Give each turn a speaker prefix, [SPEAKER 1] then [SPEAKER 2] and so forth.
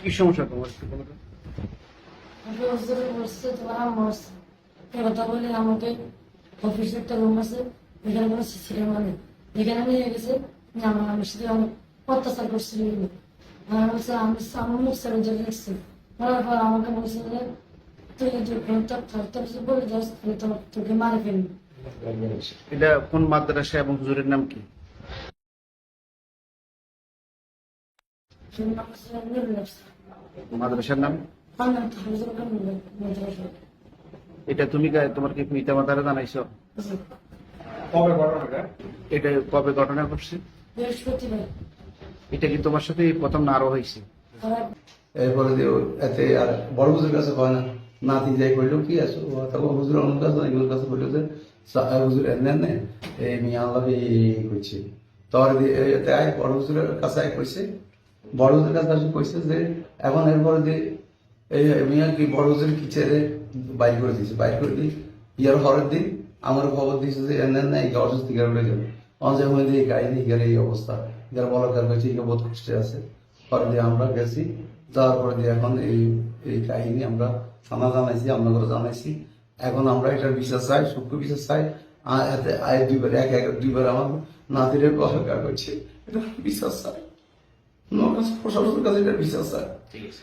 [SPEAKER 1] কি সমস্যা তোমার একটু বলো তো?
[SPEAKER 2] তোমার আম্মা আসছে এ কথা বলে আমাকে অফিসে একটা রুম আছে, এখানে কোনো সিসি ক্যামেরা নেই, এখানে নিয়ে গেছে যে আমার সাথে অনেক অত্যাচার করছিল। আর বলছে আমি আমার মুখ ছেড়ে ধরে দেখছি, বলার পর আমাকে বলছে যে তুই যদি তোর কিছু বলে যাস তাহলে তোকে মারে ফেলবি।
[SPEAKER 1] এটা কোন মাদ্রাসা এবং হুজুরের নাম কি? মাদ্রাসার নাম? এটা তুমি তোমার কি পিতা মাতারা জানাইছো?
[SPEAKER 3] কবে ঘটনাটা?
[SPEAKER 1] এটা কবে ঘটনা ঘটছে?
[SPEAKER 2] বৃহস্পতিবার।
[SPEAKER 1] এটা কি তোমার সাথে এই প্রথম না আরো হয়েছে?
[SPEAKER 4] এরপরে যে এতে আর বড় হুজুর কাছে কয় না, নাতি যাই কইলো কি আছো তখন হুজুর অন্য কাছে এগুলোর কাছে কইলো যে হুজুর এনে এই মিয়া আল্লাহ এই কইছে তোর এতে আয় বড় হুজুরের কাছে আয় কইছে, বড় হুজুরের কাছে আসে কইছে যে এখন এরপরে যে এই মিয়া কি বড় হুজুর কি ছেড়ে বাইর করে দিয়েছে, বাইর করে দিয়ে ইয়ার হরের দিন আমার খবর দিয়েছে যে এনে না এই অসুস্থ গেলে উঠে যাবে অঞ্চল মধ্যে এই কাহিনী গেলে এই অবস্থা যারা বলার কইছে এগুলো বহুত কষ্টে আছে। পরে দিয়ে আমরা গেছি, যাওয়ার পরে দিয়ে এখন এই এই কাহিনী আমরা থানা জানাইছি, আপনাদের জানাইছি। এখন আমরা এটার বিচার চাই, সূক্ষ্ম বিচার চাই। এতে আয় দুইবার দুইবার আমার নাতিরে অস্বীকার করছে, এটা বিচার চাই, প্রশাসনের কাছে এটার বিচার চাই।
[SPEAKER 1] ঠিক আছে।